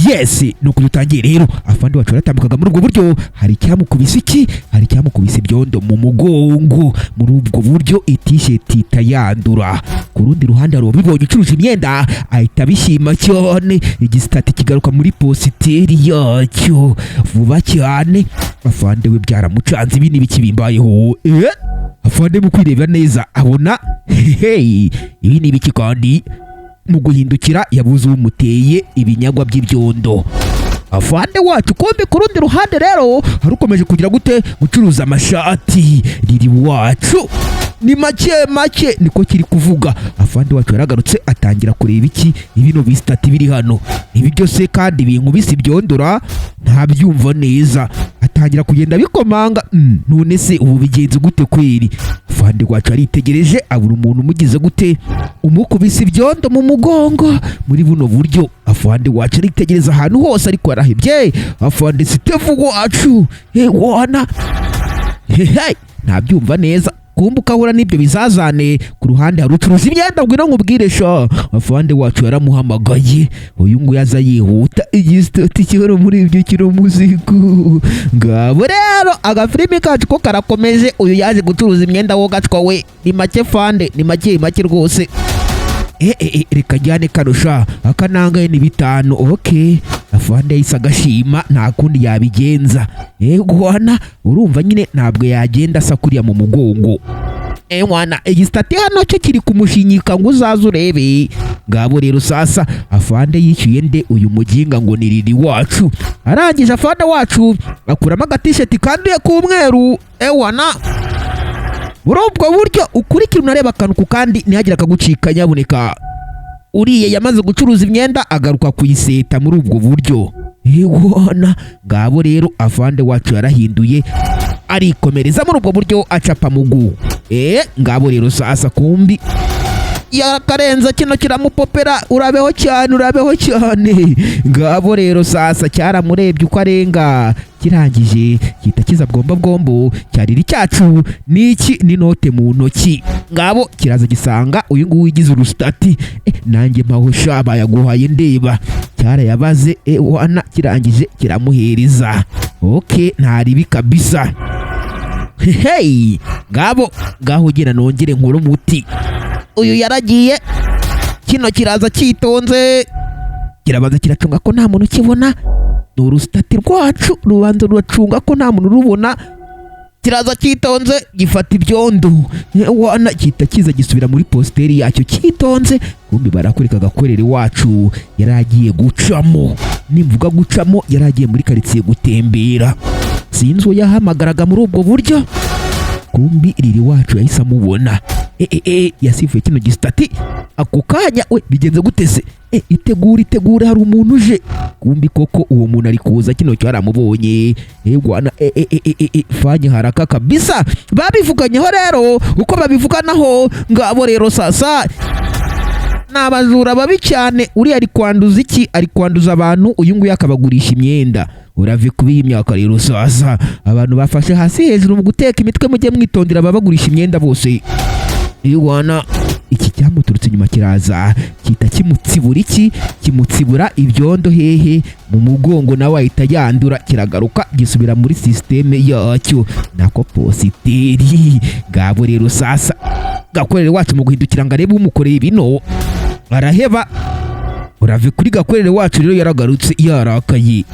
yes nuko dutangiye rero. Afande wacu yaratambukaga muri ubwo buryo, hari icyamukubise iki, hari icyamukubise ibyondo mu mugongo. Muri ubwo buryo t-shirt itayandura. Ku rundi ruhande hari ubibonye ucuruje imyenda ahita bishima cyane. Igisitati kigaruka muri positeri yacyo vuba cyane. Afande we byaramucanze, ibi n'ibiki bimbayeho. Afande mu kwireba neza abona ibi n'ibiki kandi mu guhindukira yabuze umuteye ibinyagwa by'ibyondo. Afande wacu kombe ku rundi ruhande rero harukomeje kugira gute gucuruza amashati. Riri wacu ni make niko kiri kuvuga. Afande wacu yaragarutse atangira kureba iki ibino bisitati biri hano. Ibi byose kandi binkubise ibyondora ntabyumva neza, atangira kugenda bikomanga. None se ubu bigenze gute kweri? Afande wacu aritegereje abura umuntu umugize gute umukubise ibyondo mu mugongo. Muri buno buryo afande wacu aritegereza ahantu hose ariko yarahebye. Afande Sitefu wacu wana ntabyumva neza. Kumbuka ahura n'ibyo bizazane. Ku ruhande hari ucuruza imyenda ngwino nkubwire sha. Afande wacu yaramuhamagaye, uyu nguyu aza yihuta. Igisitati kihoro muri ibyo kiro muzigo. Ngabo rero agafilimi kacu ko karakomeje. Uyu yaje gucuruza imyenda wo gatwa we ni make fande, ni make rwose. Reka njyane karusha akanangaye ni 5. Okay, afande yahise agashima nta kundi yabigenza. Wana urumva nyine ntabwo yagenda asa kuriya mu mugongo. Wana igisitati hano cyo kiri kumushinyika ngo uzaze urebe. Ngabo rero sasa afande yishyuye nde uyu muginga ngo ni Riri wacu. Arangije afande wacu akuramo agatisheti kanduye k'umweru. Wana muri ubwo buryo ukurikira unareba akantu ku kandi ntihagire akagucika nyabuneka. Uriye yamaze gucuruza imyenda agaruka kuyiseta muri ubwo buryo. Wana ngabo rero afande wacu yarahinduye arikomereza muri ubwo buryo acapa mugu. Ngabo rero sasa kumbi yakarenza kino kiramupopera. Urabeho cyane. Ngabo rero sasa cyaramurebye uko arenga, kirangije kita kiza bwombo cyariri cyacu niki n'inote mu ntoki. Ngabo kiraza gisanga uyu nguyu wigize urustati. Nanjye mpaho shaba yaguhaye ndeba. Cyarayabaze wana kirangije kiramuhereza. Okay, ntaribi kabisa. Ngabo ngaho gena nongere nkuru muti. Uyu yaragiye, kino kiraza cyitonze kirabanza kiracunga ko nta muntu kibona. N'urustati rwacu rubanza ruracunga ko nta muntu rubona. Kiraza cyitonze gifata ibyondo. Wana kita kiza gisubira muri posteri yacyo cyitonze. Kumbi barakureka gakorere wacu yaragiye gucamo. Nimvuga gucamo yaragiye muri karitsiye gutembera. Sinzo yahamagaraga muri ubwo buryo. Kumbi Riri wacu yahise amubona. Yasifuye kino gisitati ako kanya. We bigenze gutese? Itegure hari umuntu uje. Kumbi koko uwo muntu ari kuza, kino cyo aramubonye. Wana fanye haraka kabisa. Babivuganyeho rero uko babivuganaho. Ngabo rero sasa n'abajura babi cyane. Uriya ari kwanduza iki? Ari kwanduza abantu. Uyu nguyu akabagurisha imyenda. Urave kubiye imyaka rero sasa abantu bafashe hasi hejuru mu guteka imitwe. Mujye mwitondera ababagurisha imyenda bose. Wana iki cyamuturutse inyuma kiraza kita kimutsibura iki, kimutsibura ibyondo hehe mu mugongo, nawe ahita yandura. Kiragaruka gisubira muri systeme yacyo nako positeri. Ngabo rero sasa gakorere wacu mu guhindukira ngo arebe umukoreye bino araheba. Urave kuri gakorere wacu rero yaragarutse yarakaye.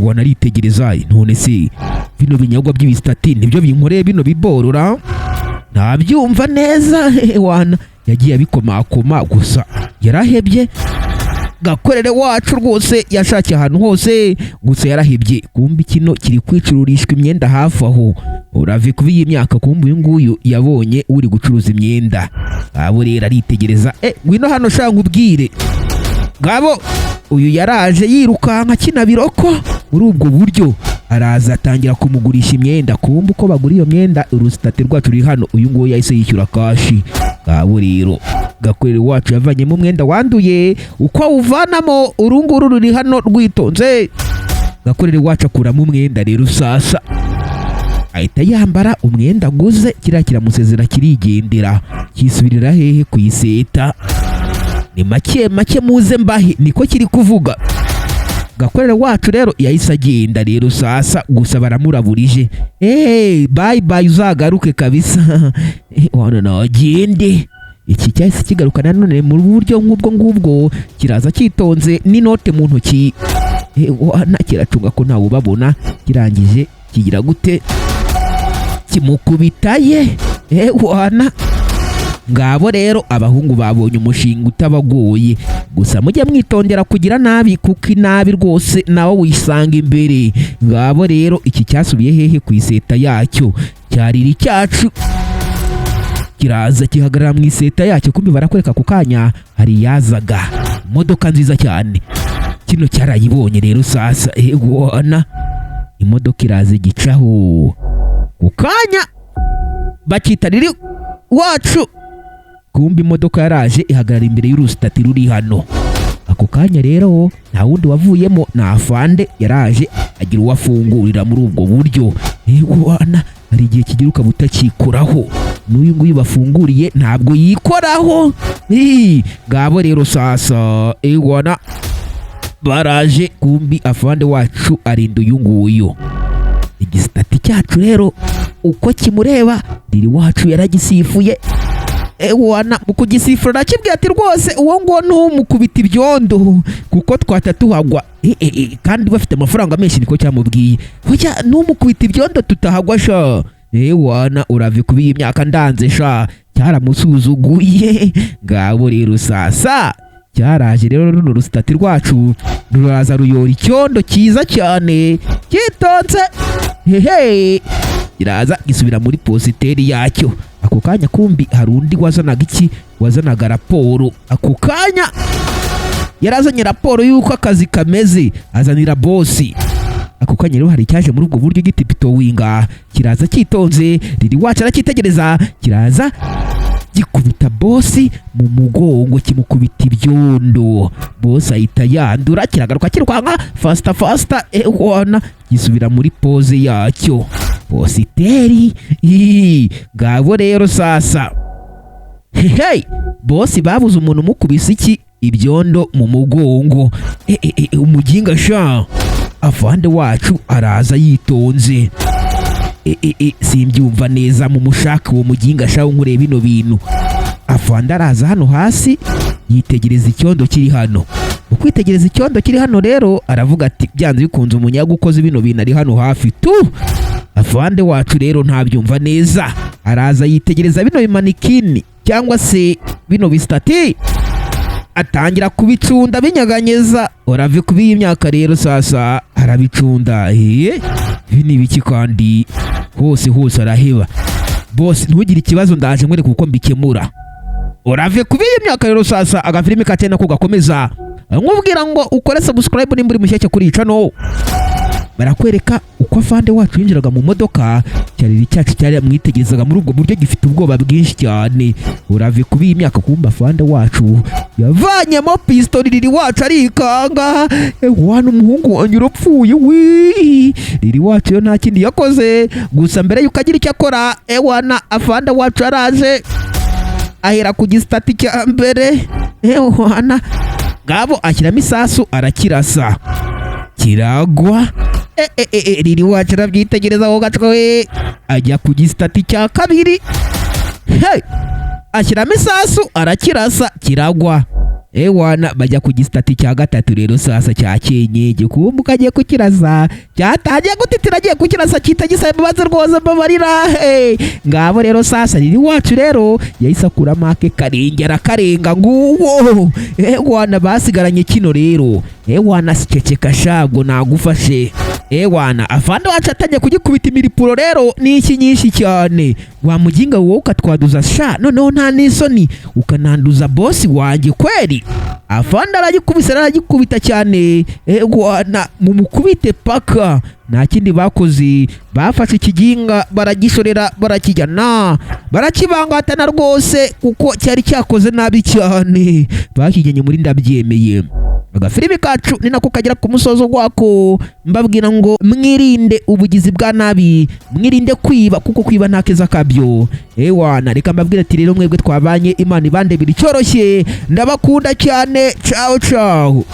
Wana aritegereza. None se bino binyagwa by'ibisitati nibyo binkoreye bino biborora? Ntabyumva neza. Wana yagiye abikomakoma gusa yarahebye. Gakorere wacu rwose yashakiye ahantu hose gusa yarahebye. Kumbi kino kiri kwicururishwa imyenda hafi aho. Urave kubiye imyaka. Kumbi uyu nguyu yabonye uri gucuruza imyenda. Abo rero aritegereza. Ngwino hano shaka nkubwire. Ngabo uyu yaraje yirukanka kina biroko. Muri ubwo buryo araza atangira kumugurisha imyenda. Kumbi uko bagura iyo myenda urustati rwacu ruri hano. Uyu nguyu yahise yishyura kashi. Ngabo rero gakorere wacu yavanyemo umwenda wanduye. Uko awuvanamo urunguru ruri hano rwitonze. Gakorere wacu akuramo umwenda rero sasa ahita yambara umwenda aguze. Kiriya kiramusezera kirigendera kisubirira hehe kuyiseta. Ni make muze mbahe niko kiri kuvuga. gakorera wacu rero yahise agenda rero sasa, gusa baramuraburije. Bye bye, uzagaruke kabisa. Wana nagende. Iki cyahise kigaruka nanone mu buryo nk'ubwo ngubwo, kiraza kitonze n'inote mu ntoki. Wana kiracunga ko ntawe ubabona, kirangije kigira gute, kimukubitaye. Wana ngabo rero abahungu babonye umushinga utabagoye, gusa mujye mwitondera kugira nabi, kuko inabi rwose nawe wisanga imbere. Ngabo rero iki cyasubiye hehe ku iseta yacyo, cyariri cyacu kiraza kihagarara mu iseta yacyo. Kumbi barakwereka ku kanya hari yazaga imodoka nziza cyane, kino cyarayibonye rero sasa. Wana imodoka iraza gicaho ku kanya, bakita riri wacu. Kumbi imodoka yaraje ihagarara imbere y'urusitati ruri hano. Ako kanya rero nta wundi wavuyemo, na afande yaraje agira uwafungurira muri ubwo buryo. Wana hari igihe kigira ukaba utakikoraho, n'uyu nguyu bafunguriye ntabwo yikoraho. Ngabo rero sasa. Wana baraje, kumbi afande wacu arinda uyu nguyu. Igisitati cyacu rero uko kimureba, riri wacu yaragisifuye. Wana mu kugisifura nakibwiye ati rwose uwo ngo ntumukubita ibyondo kuko twatatuhagwa. Kandi bafite amafaranga menshi, niko cyamubwiye. Hoya ntumukubita ibyondo tutahagwa sha. Wana urave kubiye imyaka ndanze sha, cyaramusuzuguye. Ngabo rero sasa cyaraje rero runo rusitati rwacu, ruraza ruyora icyondo cyiza cyane kitonze. Kiraza gisubira muri positeri yacyo. Ako kanya kumbi hari undi wazanaga iki, wazanaga raporo. Ako kanya yarazanye raporo y'uko akazi kameze, azanira bosi. Ako kanya rero hari icyaje muri ubwo buryo gitipito winga, kiraza kitonze, riri wacu arakitegereza, kiraza gikubita bosi mu mugongo, kimukubita ibyondo. Bosi ahita yandura, kiragaruka kirwanga fasta. Wana gisubira muri pose yacyo, positeri. Ngabo rero sasa. Bosi babuze umuntu umukubise iki, ibyondo mu mugongo. Umuginga sha. Afande wacu araza yitonze. Simbyumva neza mu mushaka uwo muginga sha, nkureba bino bintu. Afande araza hano hasi, yitegereza icyondo kiri hano. Ukwitegereza icyondo kiri hano rero, aravuga ati byanze bikunze umunyaga ukoze bino bintu ari hano hafi tu. Afande wacu rero ntabyumva neza, araza yitegereza bino bimanikini cyangwa se bino bisitati, atangira kubicunda binyaganyeza. Urave kubiye imyaka rero sasa, arabicunda. Ni biki kandi hose araheba. Boss ntugire ikibazo, ndaje nkwereka uko mbikemura. Urave kubiye imyaka rero sasa, agafilime katena ko gakomeza. Nkubwira ngo ukore subscribe nimba uri mushyashya kuri channel. Barakwereka uko afande wacu yinjiraga mu modoka, cyariri cyacu cyari amwitegerezaga muri ubwo buryo gifite ubwoba bwinshi cyane. Urave kubiye imyaka, kumba afande wacu yavanyemo pistoli, riri wacu arikanga. Wana umuhungu wanyu urapfuye wi. Riri wacu yo nta kindi yakoze, gusa mbere yuko agira icyo akora, wana afande wacu araje ahera ku gisitati cya mbere. Wana ngabo ashyiramo isasu arakirasa, kiragwa. Riri wacu arabyitegereza ho gacwe, ajya ku gisitati cya kabiri. Ashyiramo isasu arakirasa, kiragwa. Wana bajya ku gisitati cya gatatu rero sasa, cya Kenyege. Kumbuka agiye kukirasa, cyatangiye gutitira, agiye kukirasa kita gisaba imbabazi rwose, mbabarira. Ngabo rero sasa riri wacu rero yahise akuramo ake karengera karenga nguwo. Wana basigaranye kino rero. Wana siceceka shabwo nagufashe. Wana afande wacu atangiye kugikubita imiripuro rero n'iki nyinshi cyane. Wa muginga wowe ukatwaduza sha, noneho nta n'isoni ukananduza bosi wanjye kweri. Afande aragikubita cyane. Wana mumukubite paka. Nta kindi bakoze, bafashe ikiginga baragishorera, barakijyana, barakibangatana rwose kuko cyari cyakoze nabi cyane. Bakijyanye muri ndabyemeye. Agafilimi kacu ni nako kagera ku musozo wako. Mbabwira ngo mwirinde ubugizi bwa nabi, mwirinde kwiba kuko kwiba nta keza kabyo. Wana reka mbabwira ati rero mwebwe twabanye, Imana ibandebira icyoroshye. Ndabakunda cyane. Ciao ciao.